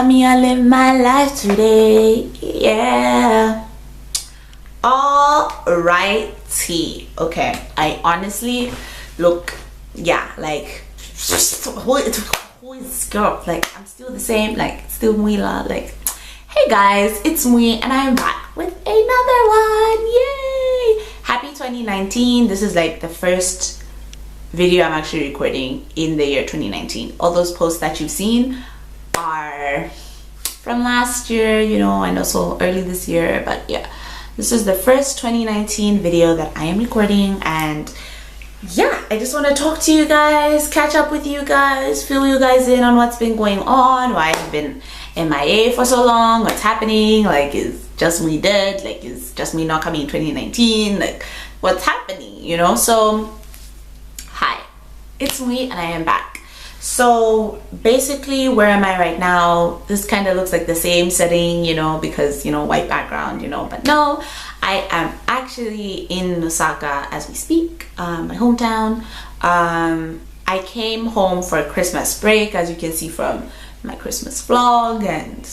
me, I live my life today. Yeah. Alrighty. Okay. I honestly look, yeah, like who is this girl? Like, I'm still the same, like still Mwii. Like, hey guys, it's Mwii and I'm back with another one. Yay! Happy 2019. This is like the first video I'm actually recording in the year 2019. All those posts that you've seen are from last year, you know, I know, so early this year, but yeah, this is the first 2019 video that I am recording. And yeah, I just want to talk to you guys, catch up with you guys, fill you guys in on what's been going on, why I've been MIA for so long, what's happening, like, is just me dead, like, is just me not coming in 2019, like, what's happening, you know? So hi, it's Mwii and I am back. So basically, where am I right now? This kind of looks like the same setting, you know, because, you know, white background, you know, but no, I am actually in Osaka as we speak, my hometown. I came home for a Christmas break, as you can see from my Christmas vlog and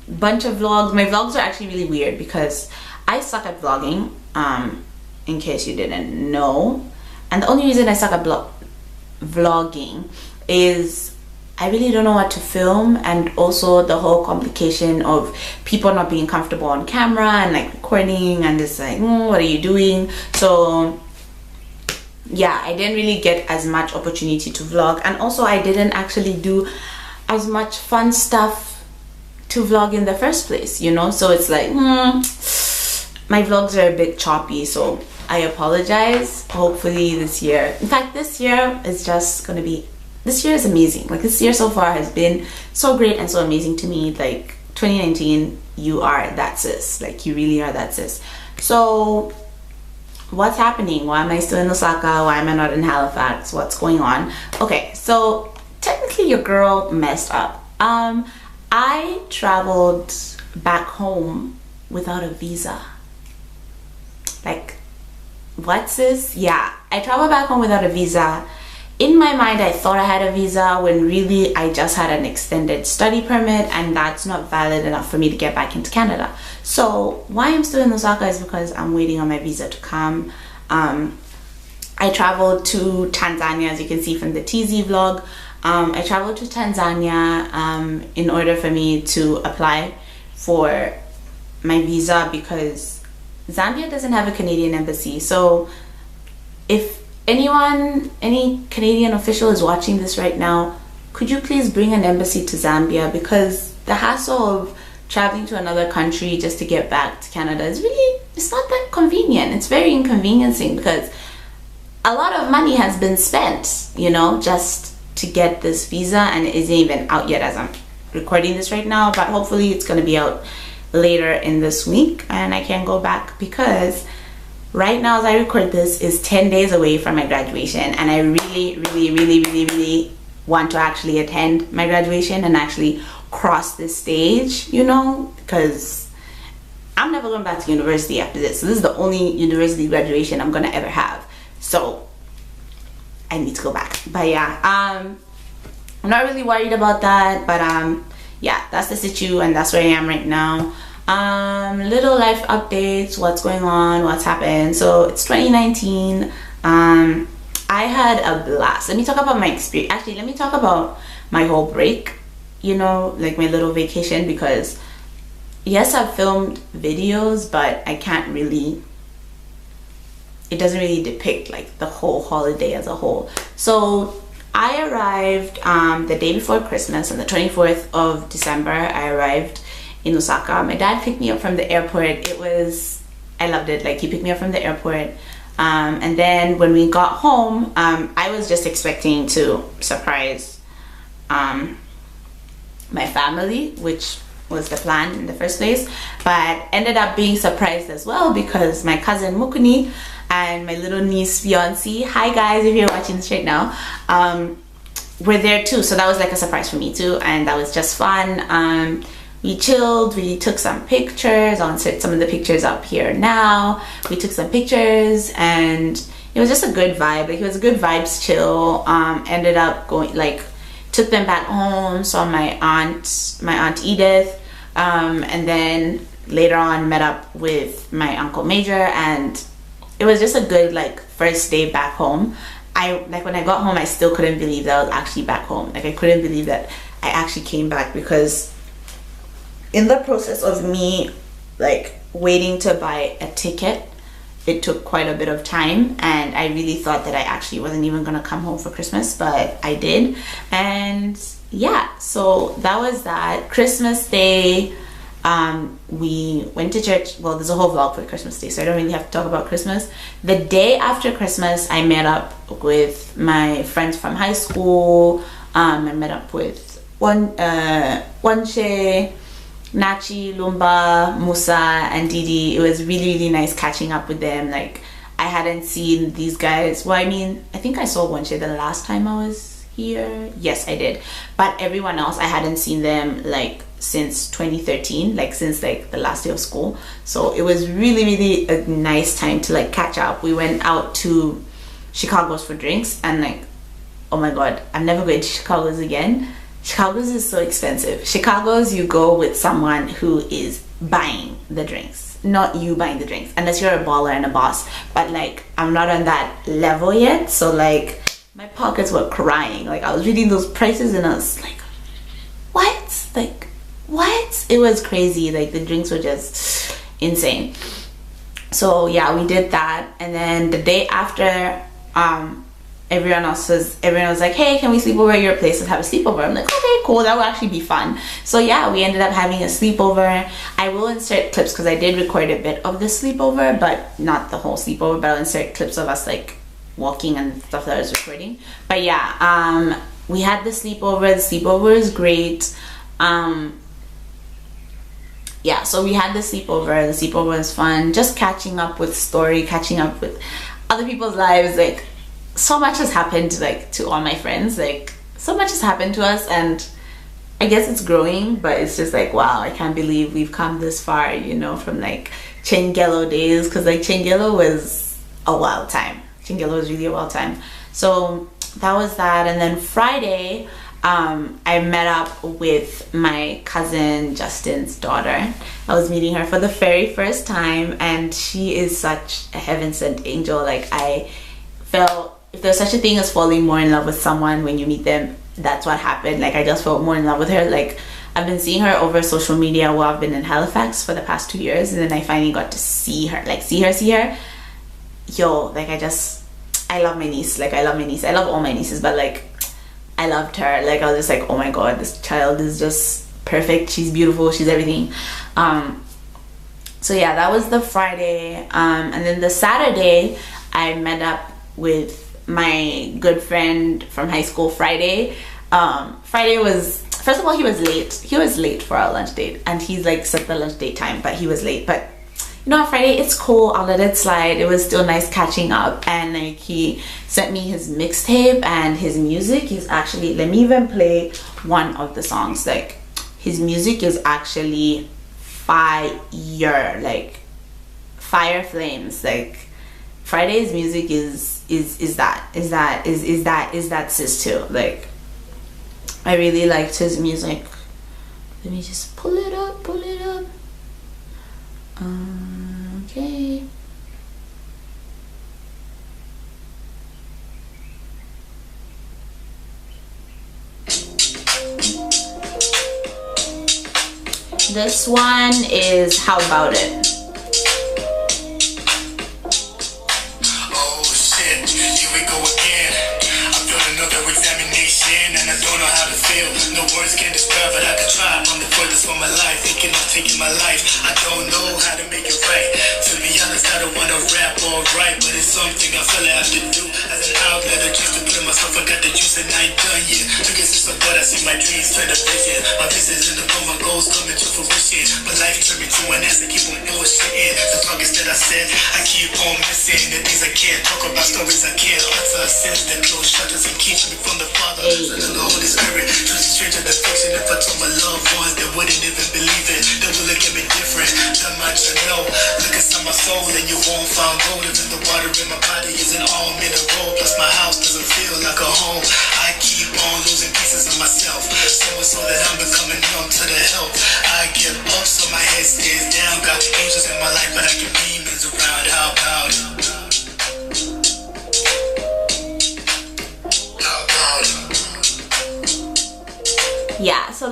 a bunch of vlogs. My vlogs are actually really weird because I suck at vlogging, in case you didn't know. And the only reason I suck at vlogging is I really don't know what to film, and also the whole complication of people not being comfortable on camera and like recording and just like, what are you doing? So yeah, I didn't really get as much opportunity to vlog, and also I didn't actually do as much fun stuff to vlog in the first place, you know. So it's like my vlogs are a bit choppy, so I apologize. Hopefully this year, in fact this year is just gonna be, this year is amazing. Like, this year so far has been so great and so amazing to me. Like, 2019, you are that sis. Like, you really are that sis. So what's happening? Why am I still in Osaka? Why am I not in Halifax? What's going on? Okay, so technically your girl messed up. I traveled back home without a visa. Like, what, sis? Yeah, I traveled back home without a visa. In my mind, I thought I had a visa when really I just had an extended study permit, and that's not valid enough for me to get back into Canada. So why I'm still in Osaka is because I'm waiting on my visa to come. I traveled to Tanzania, as you can see from the TZ vlog. I traveled to Tanzania in order for me to apply for my visa, because Zambia doesn't have a Canadian embassy. So if any Canadian official is watching this right now, could you please bring an embassy to Zambia? Because the hassle of traveling to another country just to get back to Canada is really, it's not that convenient. It's very inconveniencing because a lot of money has been spent, you know, just to get this visa, and it isn't even out yet as I'm recording this right now, but hopefully it's going to be out later in this week and I can go back, because right now as I record this is 10 days away from my graduation, and I really want to actually attend my graduation and actually cross this stage, you know, because I'm never going back to university after this. So this is the only university graduation I'm gonna ever have, so I need to go back. But yeah, I'm not really worried about that, but yeah, that's the situ, and that's where I am right now. Little life updates, what's going on, what's happened. So it's 2019. I had a blast. Let me talk about my experience. Actually, let me talk about my whole break, you know, like my little vacation, because yes, I've filmed videos, but I can't really, it doesn't really depict like the whole holiday as a whole. So I arrived the day before Christmas, on the 24th of December. I arrived in Osaka. My dad picked me up from the airport. It was, I loved it. Like, he picked me up from the airport, and then when we got home, I was just expecting to surprise my family, which was the plan in the first place, but ended up being surprised as well, because my cousin Mukuni and my little niece fiance, hi guys if you're watching this right now, were there too. So that was like a surprise for me too, and that was just fun. We chilled, we took some pictures. I'll insert some of the pictures up here now. We took some pictures and it was just a good vibe. Like, it was a good vibes chill. Ended up going, like, took them back home, saw my aunt Edith, and then later on met up with my Uncle Major, and it was just a good like first day back home. When I got home, I still couldn't believe that I was actually back home. Like I couldn't believe that I actually came back, because in the process of me like waiting to buy a ticket, it took quite a bit of time, and I really thought that I actually wasn't even gonna come home for Christmas, but I did. And yeah, so that was that. Christmas Day, we went to church. Well, there's a whole vlog for Christmas Day, so I don't really have to talk about Christmas. The day after Christmas, I met up with my friends from high school. I met up with Wanche, Nachi, Lumba, Musa, and Didi. It was really, really nice catching up with them. Like, I hadn't seen these guys. Well, I mean, I think I saw Wanche the last time I was here. Yes, I did. But everyone else, I hadn't seen them like since 2013, like since like the last day of school. So it was really, really a nice time to like catch up. We went out to Chicago's for drinks, and like, oh my god, I'm never going to Chicago's again. Chicago's is so expensive. Chicago's, you go with someone who is buying the drinks, not you buying the drinks, unless you're a baller and a boss. But like, I'm not on that level yet, so like my pockets were crying. Like, I was reading those prices and I was like, what? Like, what? It was crazy. Like, the drinks were just insane. So yeah, we did that. And then the day after, everyone was like, hey, can we sleep over at your place and have a sleepover? I'm like, okay, cool, that will actually be fun. So yeah, we ended up having a sleepover. I will insert clips because I did record a bit of the sleepover, but not the whole sleepover, but I'll insert clips of us like walking and stuff that I was recording. But yeah, we had the sleepover. The sleepover is great. Yeah, so we had the sleepover. The sleepover was fun. Just catching up with story, catching up with other people's lives. Like, so much has happened, like, to all my friends. Like, so much has happened to us, and I guess it's growing, but it's just like, wow, I can't believe we've come this far, you know, from like Chengelo days, because like Chengelo was a wild time. Chengelo was really a wild time. So that was that. And then Friday, I met up with my cousin Justin's daughter. I was meeting her for the very first time, and she is such a heaven sent angel. Like, I felt, if there's such a thing as falling more in love with someone when you meet them, that's what happened. Like, I just felt more in love with her. Like, I've been seeing her over social media while I've been in Halifax for the past 2 years, and then I finally got to see her. Like, see her. Yo, like, I love my niece. Like, I love my niece. I love all my nieces, but like, I loved her. Like, I was just like, oh my god, this child is just perfect. She's beautiful. She's everything. So yeah, that was the Friday. And then the Saturday, I met up with my good friend from high school, Friday. Friday was, first of all, he was late for our lunch date, and he's like set the lunch date time, but he was late. But you know, on Friday, it's cool, I'll let it slide. It was still nice catching up, and like, he sent me his mixtape and his music is actually, let me even play one of the songs. Like, his music is actually fire, like fire flames. Like, Friday's music is that sis too. Like, I really liked his music. Let me just pull it up. Okay. This one is How About It. No words can describe it, I could try. I'm the furthest from my life, thinking of taking my life. I don't know how to make it right. To be honest, I don't wanna rap or write, but it's something I feel I have to do as an outlet. I just to play myself, I got the juice and I ain't done yet. I guess it's what I see my dreams turn to vision. My business in the room, my goals coming to fruition. But life turned me to an ass to keep on bullshitting. The targets that I set, I keep on missing. The things I can't talk about, stories I can't utter. Since the close shutters and keep me from the Father and the Holy Spirit. Truth is stranger than fiction. If I told my loved ones, they wouldn't even believe it. They will look at me different. That much I know. Look inside my soul and you won't find gold. Even the water in my body isn't all mineral. Plus my house doesn't feel like a home. I keep on losing pieces of myself.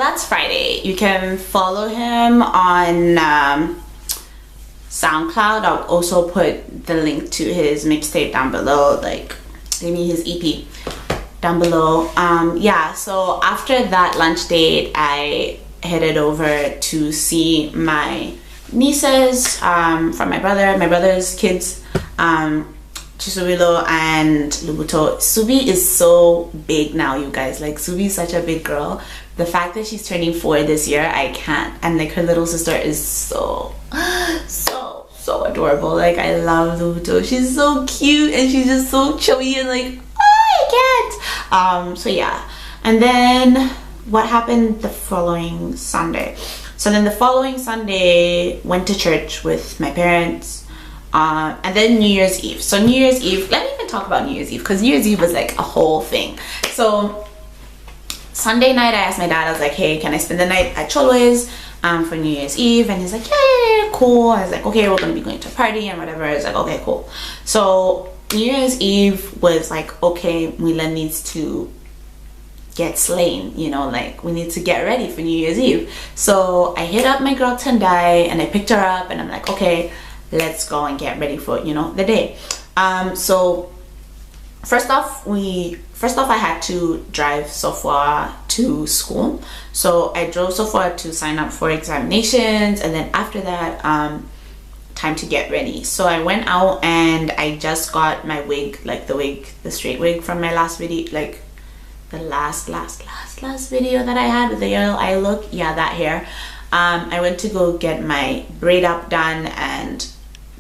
that's Friday. You can follow him on SoundCloud. I'll also put the link to his mixtape down below, like maybe his EP down below. Yeah, so after that lunch date, I headed over to see my nieces from my brother's kids, Chisubilo and Lubuto. Subi is so big now, you guys. Like, Subi is such a big girl. The fact that she's turning 4 this year, I can't. And like, her little sister is so adorable. Like, I love Lubuto. She's so cute and she's just so chubby and like, I can't. So yeah. And then what happened the following Sunday? So then the following Sunday, went to church with my parents, and then New Year's Eve. So New Year's Eve, let me even talk about New Year's Eve, because New Year's Eve was like a whole thing. So Sunday night, I asked my dad, I was like, hey, can I spend the night at Cholwe's for New Year's Eve? And he's like, yeah, cool. I was like, okay, we're gonna be going to a party and whatever. I was like, okay, cool. So New Year's Eve was like, okay, Mwila needs to get slain, you know, like we need to get ready for New Year's Eve. So I hit up my girl Tendai and I picked her up and I'm like, okay, let's go and get ready for, you know, the day. So first off I had to drive Sofwa to school. So I drove Sofwa to sign up for examinations, and then after that time to get ready. So I went out and I just got my wig, like the straight wig from my last video, like the last video that I had with the yellow eye look. Yeah, that hair. I went to go get my braid up done and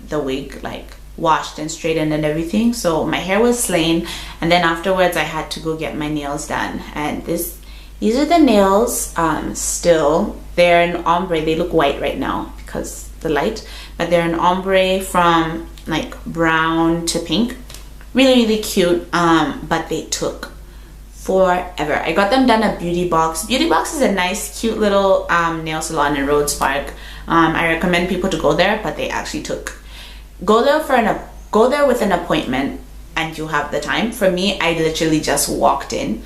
the wig like washed and straightened and everything. So my hair was slain, and then afterwards I had to go get my nails done. And these are the nails. Still, they're an ombre. They look white right now because the light, but they're an ombre from like brown to pink. Really cute. But they took forever. I got them done at Beauty Box. Beauty Box is a nice cute little nail salon in Rhodes Park. I recommend people to go there, but they actually go there with an appointment and you have the time. For me, I literally just walked in.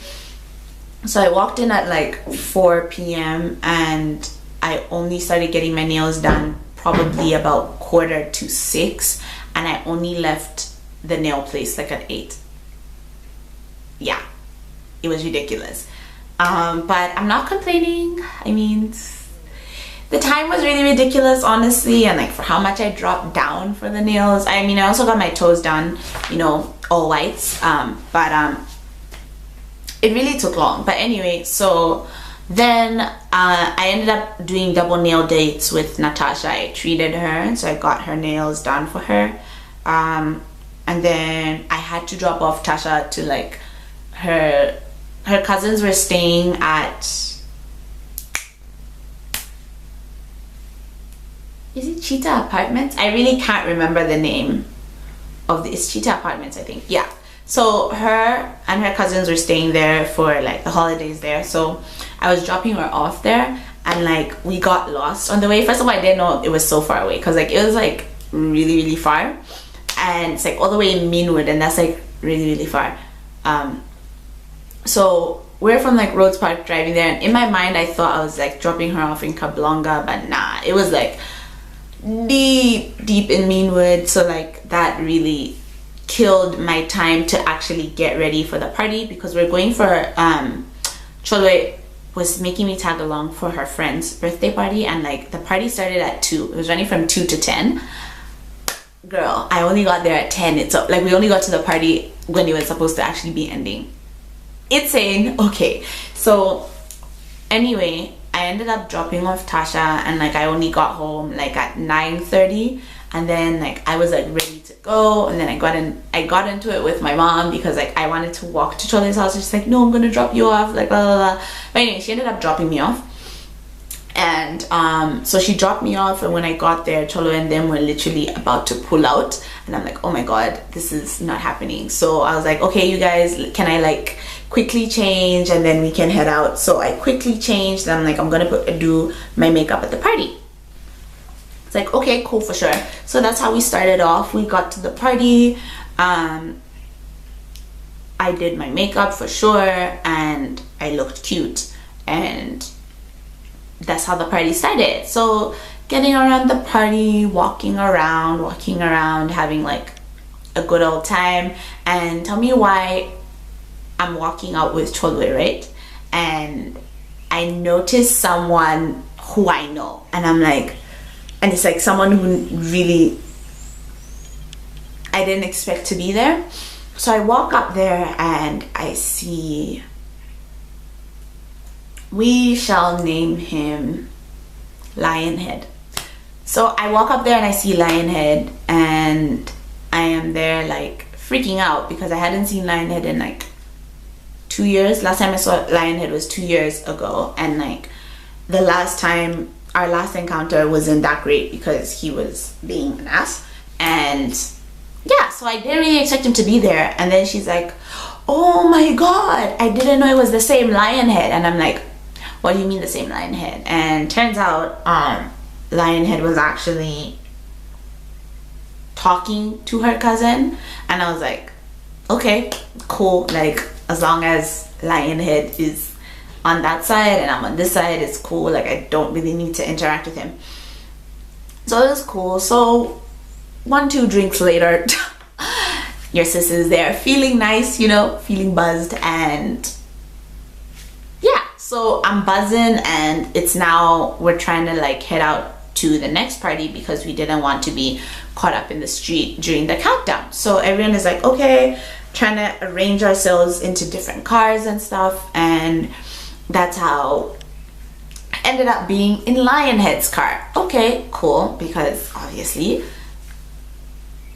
So I walked in at like 4 p.m. and I only started getting my nails done probably about 5:45, and I only left the nail place like at 8. Yeah, it was ridiculous. But I'm not complaining. I mean, the time was really ridiculous, honestly, and like for how much I dropped down for the nails. I mean, I also got my toes done, you know, all whites, but it really took long. But anyway, so then I ended up doing double nail dates with Natasha. I treated her, and so I got her nails done for her, and then I had to drop off Tasha to like her cousins were staying at, is it Cheetah Apartments? I really can't remember the name of it's Cheetah Apartments, I think. Yeah. So her and her cousins were staying there for like the holidays there. So I was dropping her off there, and like we got lost on the way. First of all, I didn't know it was so far away, because like it was like really far, and it's like all the way in Meanwood, and that's like really far. So we're from like Rhodes Park driving there, and in my mind I thought I was like dropping her off in Kablonga, but nah, it was like deep in Meanwood. So like that really killed my time to actually get ready for the party, because we're going for Cholwe was making me tag along for her friend's birthday party, and like the party started at 2. It was running from 2 to 10. Girl, I only got there at 10. It's like we only got to the party when it was supposed to actually be ending. Insane. Okay, so anyway, I ended up dropping off Tasha, and like I only got home like at 9:30, and then like I was like ready to go, and then I got into it with my mom, because like I wanted to walk to Chole's house. She's like, no, I'm gonna drop you off, like blah blah blah. But anyway, she ended up dropping me off, and so she dropped me off, and when I got there, Cholo and them were literally about to pull out, and I'm like, oh my god, this is not happening. So I was like, okay, you guys, can I like quickly change and then we can head out? So I quickly changed, and I'm like, I'm gonna do my makeup at the party. It's like, okay, cool, for sure. So that's how we started off. We got to the party, I did my makeup for sure, and I looked cute, and that's how the party started. So getting around the party, walking around, having like a good old time. And tell me why I'm walking out with Cholwe, right? And I noticed someone who I know, and I'm like, and it's like someone who really I didn't expect to be there. So I walk up there and I see, we shall name him Lionhead. So I walk up there and I see Lionhead, and I am there like freaking out because I hadn't seen Lionhead in like 2 years. Last time I saw Lionhead was 2 years ago, and like the last time, our last encounter wasn't that great because he was being an ass. And yeah, so I didn't really expect him to be there. And then she's like, oh my god, I didn't know it was the same Lionhead. And I'm like, what do you mean the same Lionhead? And turns out Lionhead was actually talking to her cousin, and I was like, okay, cool, like as long as Lionhead is on that side and I'm on this side, it's cool. Like I don't really need to interact with him. So it was cool. So 1-2 drinks later, your sis is there feeling nice, you know, feeling buzzed. And yeah, so I'm buzzing, and it's now we're trying to like head out to the next party because we didn't want to be caught up in the street during the countdown. So everyone is like, okay, trying to arrange ourselves into different cars and stuff. And that's how I ended up being in Lionhead's car. Okay, cool, because obviously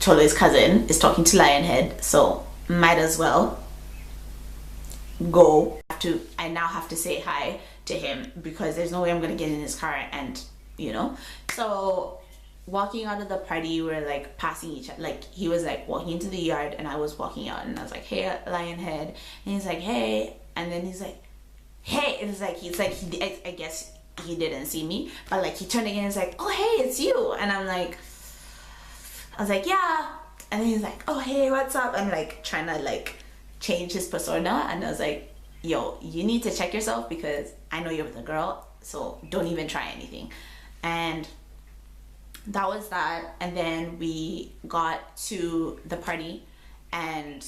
Chole's cousin is talking to Lionhead, so might as well go. I now have to say hi to him because there's no way I'm gonna get in his car and, you know. So walking out of the party, we're like passing each other. Like he was like walking into the yard and I was walking out, and I was like, hey Lionhead, and he's like, hey, and then he's like, hey, and it's like I guess he didn't see me, but like he turned again and he's like, oh hey, it's you. And I was like, yeah. And then he's like, oh hey, what's up? I'm like trying to like change his persona, and I was like, yo, you need to check yourself because I know you're with a girl, so don't even try anything. And that was that. And then we got to the party, and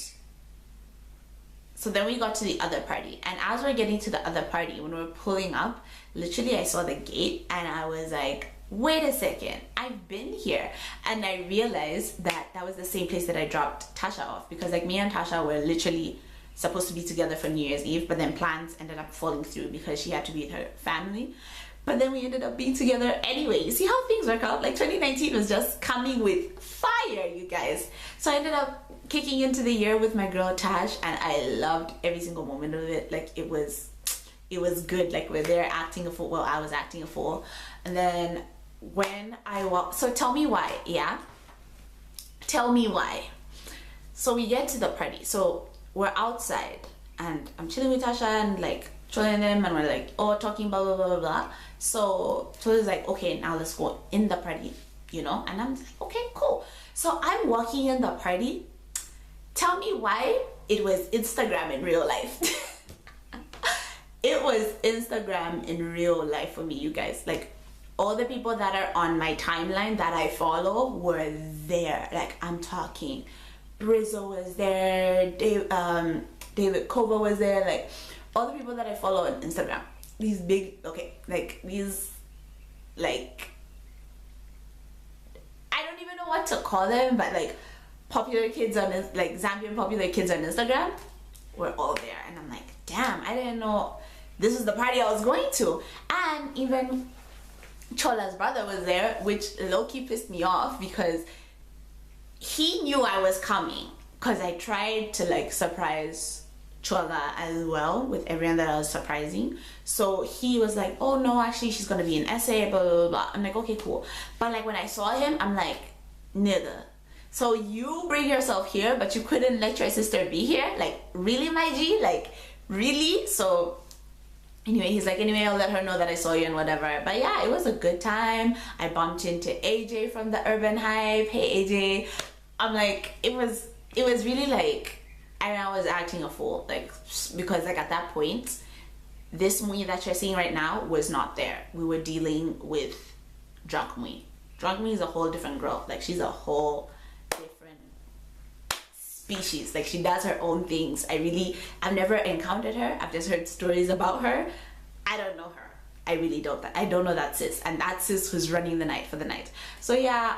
so then we got to the other party, and as we're getting to the other party, when we're pulling up, literally I saw the gate and I was like, wait a second, I've been here. And I realized that that was the same place that I dropped Tasha off, because like me and Tasha were literally supposed to be together for New Year's Eve, but then plans ended up falling through because she had to be with her family. But then we ended up being together anyway. You see how things work out? Like 2019 was just coming with fire, you guys. So I ended up kicking into the year with my girl Tash, and I loved every single moment of it. Like it was good. Like we're there acting a fool. Well, I was acting a fool. And then when I walk, so tell me why, yeah? Tell me why. So we get to the party. So we're outside and I'm chilling with Tasha and like trolling them, and we're like, oh, talking blah blah blah blah blah. So Tola's like, okay, now let's go in the party, you know. And I'm like, okay, cool. So I'm walking in the party. Tell me why it was Instagram in real life. It was Instagram in real life for me, you guys. Like all the people that are on my timeline that I follow were there. Like I'm talking, Brizzo was there, David Kova was there, like all the people that I follow on Instagram. These big, okay, like these, like, I don't even know what to call them, but like popular kids on, like Zambian popular kids on Instagram were all there. And I'm like, damn, I didn't know this was the party I was going to. And even Chola's brother was there, which low-key pissed me off because he knew I was coming, because I tried to like surprise Chola as well with everyone that I was surprising. So he was like, oh no, actually she's gonna be in SA, blah blah blah. I'm like, okay, cool. But like when I saw him, I'm like, nigga, so you bring yourself here but you couldn't let your sister be here? Like really, my G? Like really? So anyway, he's like, anyway, I'll let her know that I saw you and whatever. But yeah, it was a good time. I bumped into AJ from the Urban Hype. Hey AJ. I'm like, it was really like, and I was acting a fool, like, because like at that point this Mwii that you're seeing right now was not there. We were dealing with drunk Mwii. Drunk Mwii is a whole different girl. Like, she's a whole different species. Like, she does her own things. I've never encountered her. I've just heard stories about her. I don't know her. I really don't. I don't know that sis. And that sis was running the night for the night. So yeah,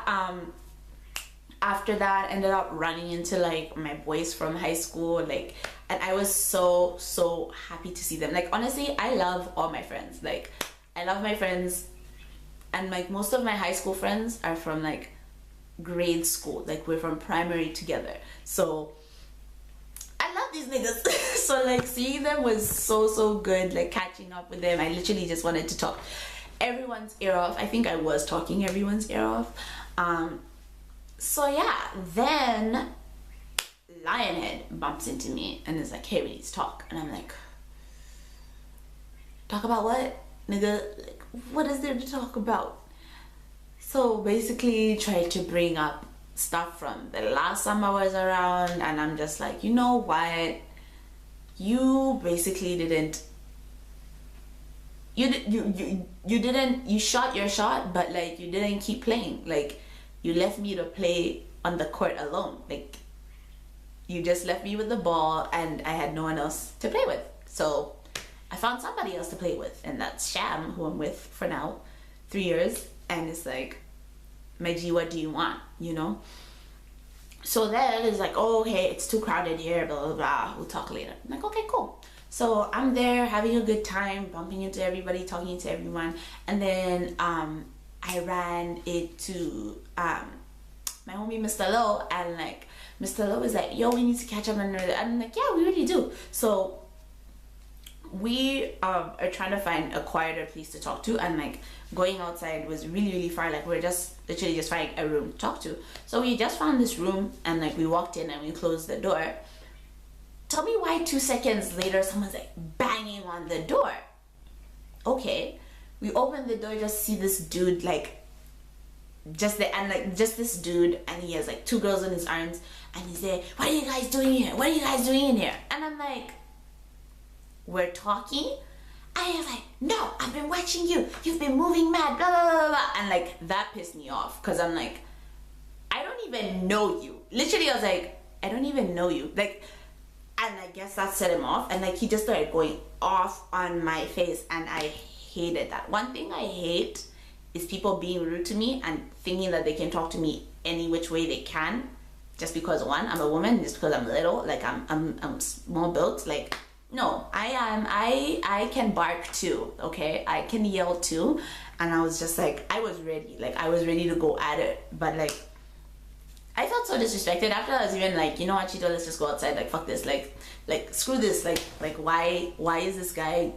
after that, ended up running into like my boys from high school, like, and I was so happy to see them. Like, honestly, I love all my friends. Like, I love my friends, and like most of my high school friends are from like grade school. Like, we're from primary together. So I love these niggas. So like seeing them was so good. Like, catching up with them, I literally just wanted to talk everyone's ear off. I think I was talking everyone's ear off. So yeah, then Lionhead bumps into me and is like, hey, we need to talk. And I'm like, talk about what? Nigga, like, what is there to talk about? So basically tried to bring up stuff from the last time I was around, and I'm just like, you know what? You basically didn't, you shot your shot, but like, you didn't keep playing. Like, you left me to play on the court alone. Like, you just left me with the ball, and I had no one else to play with. So I found somebody else to play with, and that's Sham, who I'm with for now, 3 years. And it's like, my G, what do you want? You know? So then it's like, oh, hey, it's too crowded here, blah, blah, blah. We'll talk later. I'm like, okay, cool. So I'm there having a good time, bumping into everybody, talking to everyone. And then I ran into my homie Mr. Low, and like Mr. Low was like, yo, we need to catch up. And I'm like, yeah, we really do. So we are trying to find a quieter place to talk to, and like going outside was really far. Like, we're just literally just finding a room to talk to. So we just found this room, and like we walked in and we closed the door. Tell me why 2 seconds later someone's like banging on the door. Okay, we open the door, just see this dude, like just this dude, and he has like 2 girls in his arms, and he's there, what are you guys doing here? What are you guys doing in here? And I'm like, we're talking. I was like, no, I've been watching you. You've been moving mad, blah, blah, blah, blah. And like, that pissed me off, because I'm like, I don't even know you. Literally, I was like, I don't even know you. Like, and I guess that set him off. And like, he just started going off on my face, and I hated that. One thing I hate is people being rude to me and thinking that they can talk to me any which way they can, just because, one, I'm a woman, just because I'm little, like I'm small built. Like, no, I can bark too, okay? I can yell too. And I was just like, I was ready to go at it. But like, I felt so disrespected after. I was even like, you know what, Chito, let's just go outside. Like, fuck this. Like screw this. Like why is this guy,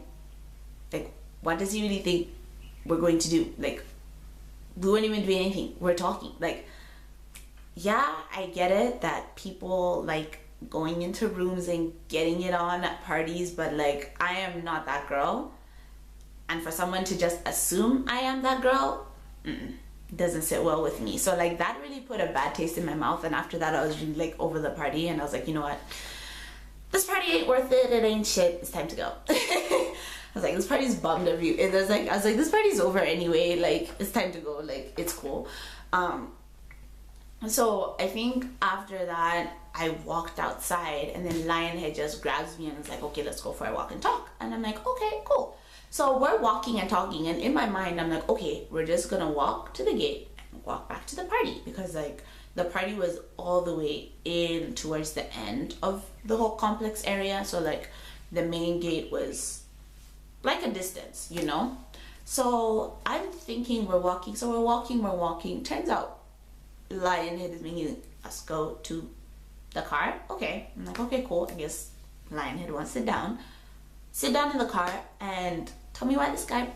like, what does he really think we're going to do? Like, we weren't even doing anything. We're talking. Like, yeah, I get it that people like going into rooms and getting it on at parties, but like, I am not that girl. And for someone to just assume I am that girl, doesn't sit well with me. So like, that really put a bad taste in my mouth. And after that, I was really like over the party, and I was like, you know what, this party ain't worth it. It ain't shit. It's time to go. I was like, this party's bummed of you. I was like, this party's over anyway. Like, it's time to go. Like, it's cool. So I think after that, I walked outside, and then Lionhead just grabs me and is like, okay, let's go for a walk and talk. And I'm like, okay, cool. So we're walking and talking, and in my mind, I'm like, okay, we're just gonna walk to the gate and walk back to the party, because like, the party was all the way in towards the end of the whole complex area. So like, the main gate was like a distance, you know? So I'm thinking we're walking. So we're walking. Turns out Lionhead is making us go to the car. Okay, I'm like, okay, cool. I guess Lionhead wants to sit down in the car and tell me why this guy,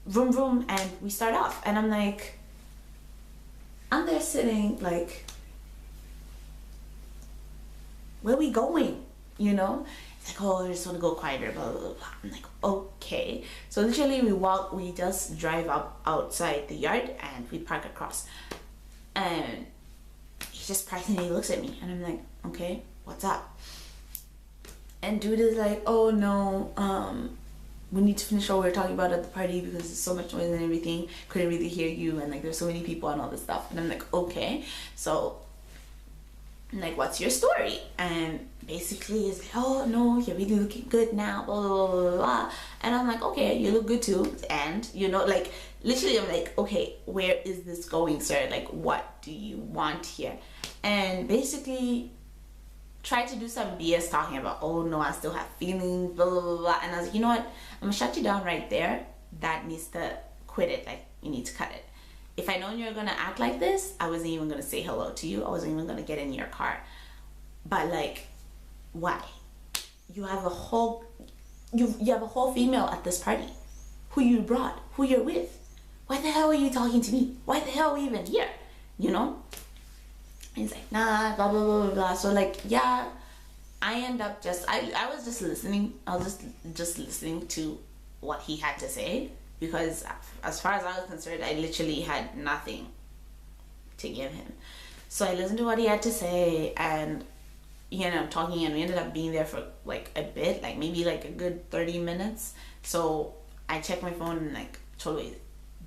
vroom vroom, and we start off. And I'm like, I'm there sitting like, where are we going? You know? It's like, oh, I just want to go quieter, blah, blah, blah. I'm like, okay. So literally we just drive up outside the yard and we park across. And he just parks and he looks at me, and I'm like, okay, what's up? And dude is like, oh no, we need to finish what we were talking about at the party because there's so much noise and everything, couldn't really hear you, and like there's so many people and all this stuff. And I'm like, okay, so like, what's your story? And basically he's like, oh no, you're really looking good now, blah blah blah blah blah. And I'm like, okay, you look good too. And you know, like literally I'm like, okay, where is this going, sir? Like, what do you want here? And basically tried to do some BS talking about, oh no, I still have feelings, blah blah blah blah. And I was like, you know what, I'm gonna shut you down right there. That needs to quit it. Like, you need to cut it. If I known you were gonna act like this, I wasn't even gonna say hello to you. I wasn't even gonna get in your car. But like, why? You have a whole you have a whole female at this party who you brought, who you're with. Why the hell are you talking to me? Why the hell are we even here? You know? And he's like, nah, blah blah blah blah blah. So like, yeah, I end up just I was just listening. I was just listening to what he had to say, because as far as I was concerned, I literally had nothing to give him. So I listened to what he had to say, and he ended up talking, and we ended up being there for like a bit, like maybe like a good 30 minutes. So I checked my phone and like totally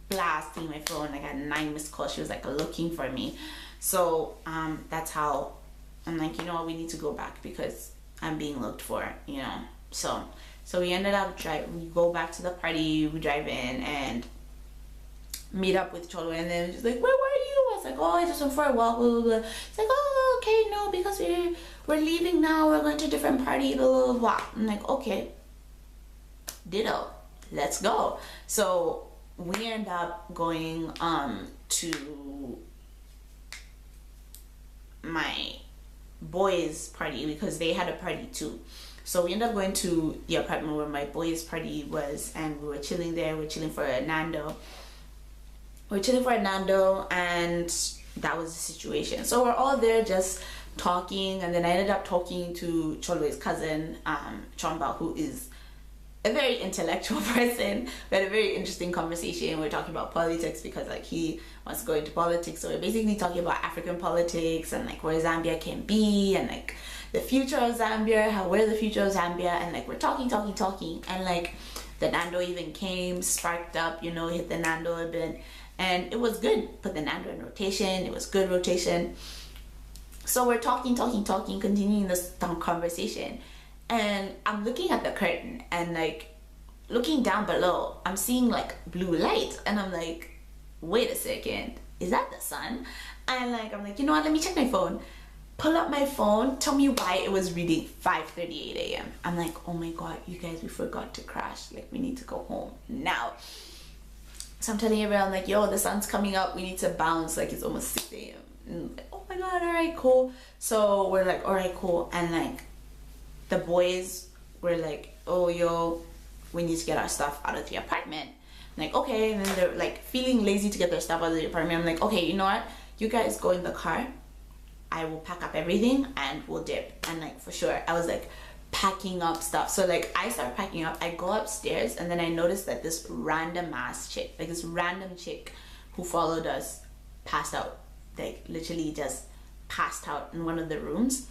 blasting my phone. I got 9 missed calls. She was like looking for me. So that's how I'm like, you know what, we need to go back because I'm being looked for, you know. So we ended up we go back to the party, we drive in and meet up with Cholo, and then she's like, where were you? I was like, oh, I just went for a walk, blah blah blah. It's like, oh, okay, no, because we're leaving now, we're going to a different party, blah blah blah. I'm like, okay, ditto, let's go. So we end up going to my boys' party because they had a party too. So we ended up going to the apartment where my boys' party was, and we were chilling there. We were chilling for a Nando. And that was the situation. So we're all there just talking, and then I ended up talking to Cholo's cousin, Chomba, who is a very intellectual person. We had a very interesting conversation. We were talking about politics because like he wants to go into politics. So we're basically talking about African politics and like where Zambia can be, and like the future of Zambia, where the future of Zambia, and like we're talking, and like the Nando even came, sparked up, you know, hit the Nando a bit, and it was good. Put the Nando in rotation. It was good rotation. So we're talking, continuing this conversation. And I'm looking at the curtain, and like looking down below, I'm seeing like blue light, and I'm like, wait a second, is that the sun? And like, I'm like, you know what, let me check my phone. Pull up my phone, tell me why it was reading 5:38 a.m. I'm like, oh my god, you guys, we forgot to crash. Like, we need to go home now. So I'm telling everyone, like, yo, the sun's coming up, we need to bounce, like it's almost 6 a.m. And like, oh my god, all right, cool. So we're like, all right, cool. And like the boys were like, oh yo, we need to get our stuff out of the apartment. I'm like, okay. And then they're like feeling lazy to get their stuff out of the apartment. I'm like, okay, you know what, you guys go in the car, I will pack up everything and we'll dip. And like, for sure, I was like packing up stuff. So like I start packing up, I go upstairs, and then I noticed that this random ass chick, like this random chick who followed us, passed out. Like literally just passed out in one of the rooms.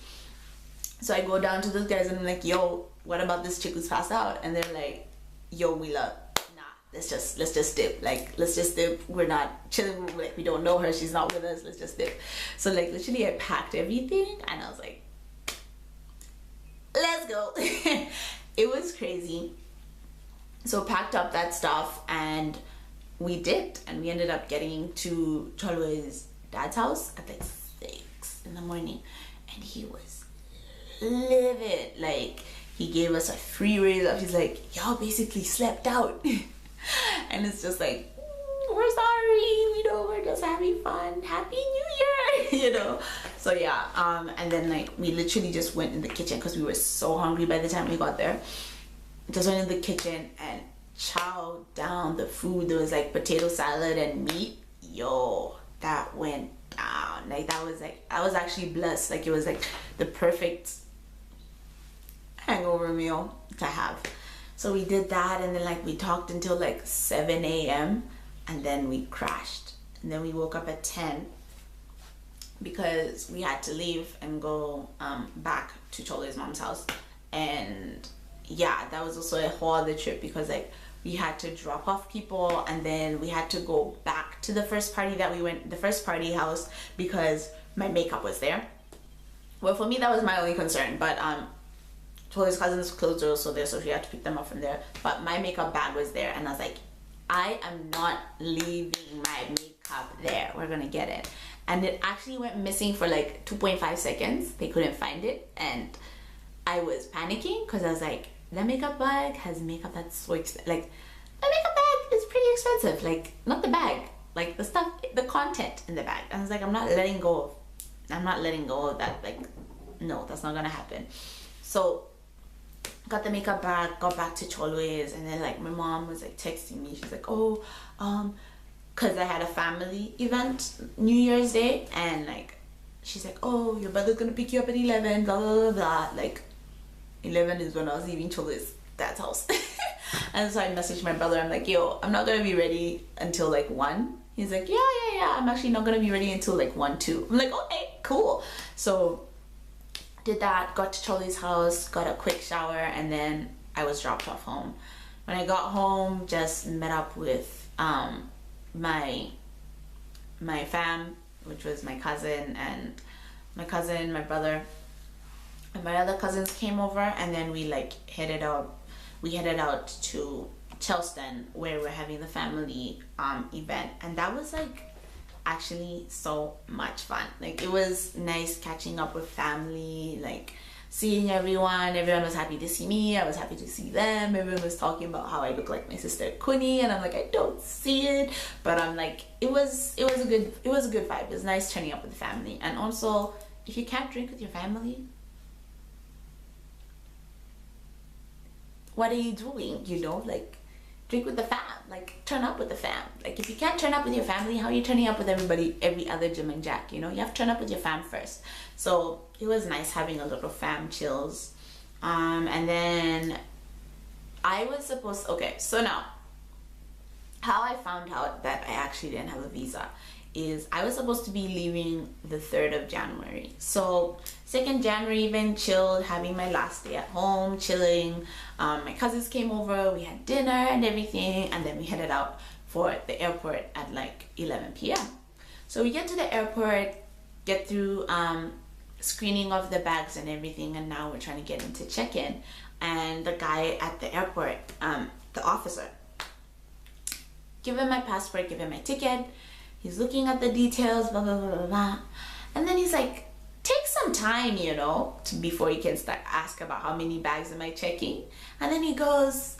So I go down to those guys and I'm like, yo, what about this chick who's passed out? And they're like, yo, Wheeler, nah, let's just dip. Like, let's just dip. We're not chilling, like we don't know her, she's not with us, let's just dip. So like literally I packed everything and I was like, let's go. It was crazy. So packed up that stuff and we dipped, and we ended up getting to Cholo's dad's house at like 6 in the morning, and he was livid. Like, he gave us a free raise up. He's like, y'all basically slept out. And it's just like, we're sorry, we know, we're just having fun, happy new year. You know. So yeah, and then like we literally just went in the kitchen because we were so hungry by the time we got there. Just went in the kitchen and chowed down the food. There was like potato salad and meat. Yo, that went down. Like that was like, I was actually blessed. Like it was like the perfect hangover meal to have. So we did that, and then like we talked until like 7 a.m. and then we crashed, and then we woke up at 10 because we had to leave and go back to Cholo's mom's house. And yeah, that was also a whole other trip, because like we had to drop off people, and then we had to go back to the first party that we went, the first party house, because my makeup was there. Well, for me that was my only concern, but so his cousins' clothes were also there, so she had to pick them up from there. But my makeup bag was there, and I was like, I am not leaving my makeup there. We're gonna get it. And it actually went missing for like 2.5 seconds. They couldn't find it, and I was panicking because I was like, that makeup bag has makeup that's so expensive. Like, the makeup bag is pretty expensive. Like, not the bag, like the stuff, the content in the bag. And I was like, I'm not letting go of that. Like, no, that's not gonna happen. So got the makeup bag, got back to Cholwe's, and then like my mom was like texting me. She's like, oh, because I had a family event New Year's Day, and like she's like, oh, your brother's gonna pick you up at 11, blah blah blah blah. Like 11 is when I was leaving Cholwe's dad's house. And so I messaged my brother. I'm like, yo, I'm not gonna be ready until like 1. He's like, yeah, I'm actually not gonna be ready until like 1, 2. I'm like, okay, cool. So did that, got to Charlie's house, got a quick shower, and then I was dropped off home. When I got home, just met up with my fam, which was my cousin, my brother, and my other cousins came over, and then we like headed out to Charleston, where we're having the family event. And that was like actually so much fun. Like, it was nice catching up with family, like seeing everyone was happy to see me, I was happy to see them. Everyone was talking about how I look like my sister Kuni, and I'm like, I don't see it, but I'm like, it was a good vibe. It was nice turning up with the family. And also, if you can't drink with your family, what are you doing? You know, like, drink with the fam, like turn up with the fam. Like, if you can't turn up with your family, how are you turning up with every other Jim and Jack? You know, you have to turn up with your fam first. So it was nice having a little fam chills. And then I was supposed, okay, so now how I found out that I actually didn't have a visa is I was supposed to be leaving the 3rd of January. So 2nd January, even chilled, having my last day at home, chilling. My cousins came over, we had dinner and everything, and then we headed out for the airport at like 11 p.m. So we get to the airport, get through screening of the bags and everything, and now we're trying to get into check-in. And the guy at the airport, the officer, give him my passport, give him my ticket. He's looking at the details, blah, blah, blah, blah, blah. And then he's like, take some time, you know, before he can start ask about how many bags am I checking. And then he goes,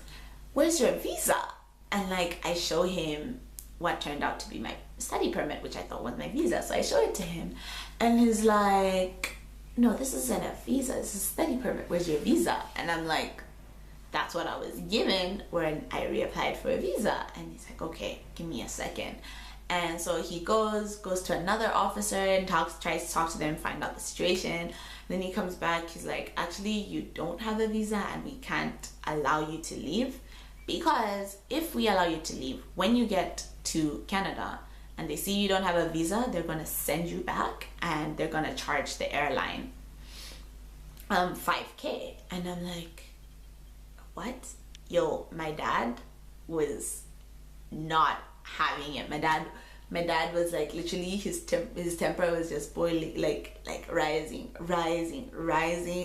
where's your visa? And like, I show him what turned out to be my study permit, which I thought was my visa. So I show it to him, and he's like, no, this isn't a visa, it's a study permit. Where's your visa? And I'm like, that's what I was given when I reapplied for a visa. And he's like, okay, give me a second. And so he goes to another officer and tries to talk to them, find out the situation. Then he comes back, he's like, actually, you don't have a visa and we can't allow you to leave, because if we allow you to leave, when you get to Canada and they see you don't have a visa, they're gonna send you back and they're gonna charge the airline $5,000. And I'm like, what? Yo, my dad was not having it. My dad was like, literally his temper was just boiling, like rising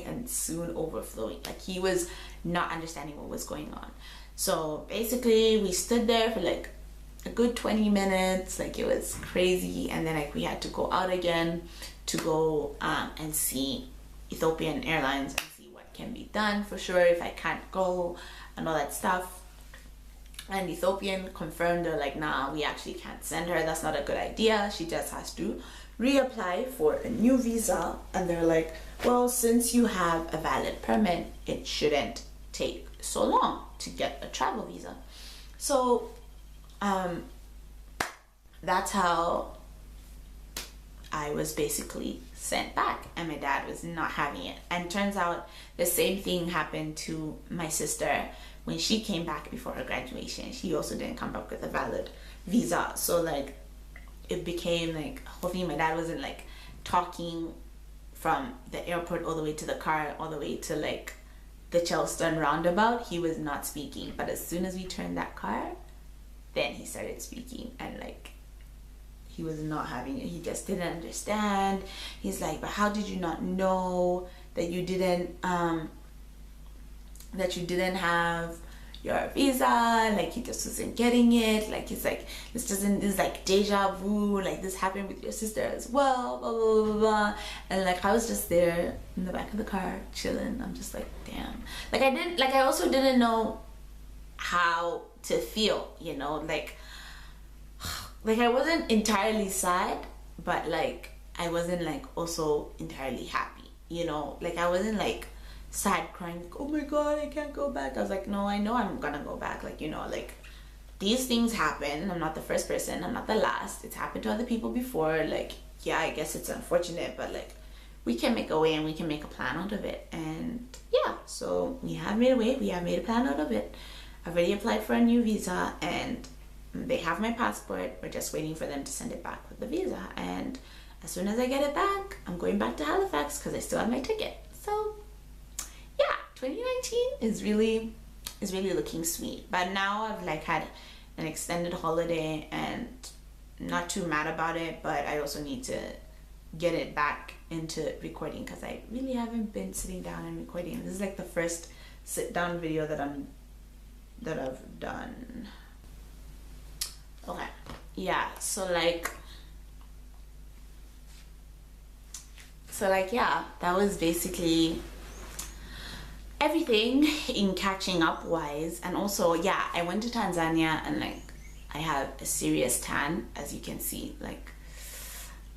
and soon overflowing. Like, he was not understanding what was going on. So basically we stood there for like a good 20 minutes, like it was crazy. And then like we had to go out again to go and see Ethiopian Airlines and see what can be done for sure if I can't go and all that stuff. And Ethiopian confirmed, they're like, nah, we actually can't send her, that's not a good idea, she just has to reapply for a new visa. And they're like, well, since you have a valid permit, it shouldn't take so long to get a travel visa. So that's how I was basically sent back, and my dad was not having it. And turns out the same thing happened to my sister when she came back before her graduation. She also didn't come back with a valid visa. So like, it became like, hopefully my dad wasn't like talking from the airport all the way to the car, all the way to like the Charleston roundabout, he was not speaking. But as soon as we turned that car, then he started speaking, and like he was not having it. He just didn't understand. He's like, but how did you not know that you didn't have your visa? Like, he just wasn't getting it. Like, he's like, this is like deja vu, like this happened with your sister as well, blah blah blah blah. And like I was just there in the back of the car chilling. I'm just like, damn. Like I also didn't know how to feel, you know, like I wasn't entirely sad, but like I wasn't like also entirely happy, you know. Like I wasn't like sad crying, like, oh my god, I can't go back. I was like, no, I know I'm gonna go back. Like, you know, like these things happen. I'm not the first person, I'm not the last. It's happened to other people before. Like, yeah, I guess it's unfortunate, but like we can make a way and we can make a plan out of it. And yeah, so we have made a way, we have made a plan out of it. I've already applied for a new visa and they have my passport. We're just waiting for them to send it back with the visa, and as soon as I get it back, I'm going back to Halifax because I still have my ticket. So yeah, 2019 is really looking sweet. But now I've like had an extended holiday and not too mad about it, but I also need to get it back into recording because I really haven't been sitting down and recording. This is like the first sit down video that I've done. Okay, yeah, so like yeah, that was basically everything in catching up wise. And also, yeah, I went to Tanzania and like I have a serious tan, as you can see. Like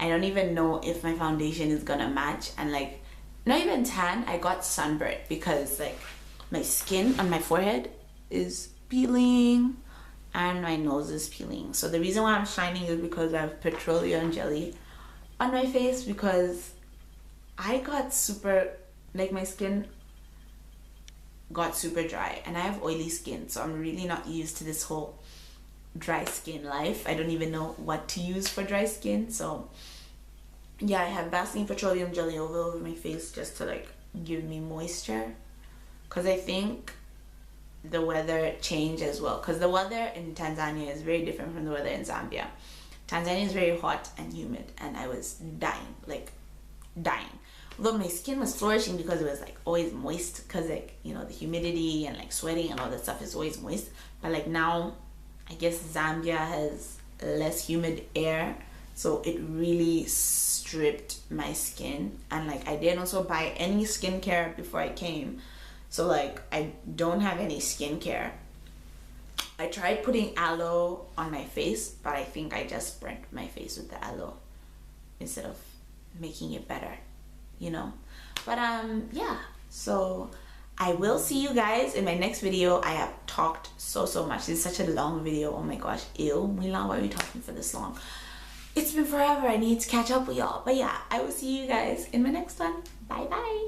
I don't even know if my foundation is gonna match, and like not even tan, I got sunburnt because like my skin on my forehead is peeling and my nose is peeling. So the reason why I'm shining is because I have petroleum jelly on my face, because I got super, like my skin got super dry and I have oily skin, so I'm really not used to this whole dry skin life. I don't even know what to use for dry skin. So yeah, I have Vaseline petroleum jelly over my face just to like give me moisture, because I think the weather changed as well, because the weather in Tanzania is very different from the weather in Zambia. Tanzania is very hot and humid and I was dying, like dying. Although my skin was flourishing because it was like always moist, because like, you know, the humidity and like sweating and all that stuff is always moist. But like now I guess Zambia has less humid air, so it really stripped my skin. And like I didn't also buy any skincare before I came, so like I don't have any skincare. I tried putting aloe on my face, but I think I just burnt my face with the aloe instead of making it better, you know. But yeah, so I will see you guys in my next video. I have talked so much. It's such a long video. Oh my gosh, ew, Mwii, why are we talking for this long? It's been forever. I need to catch up with y'all. But yeah, I will see you guys in my next one. Bye bye.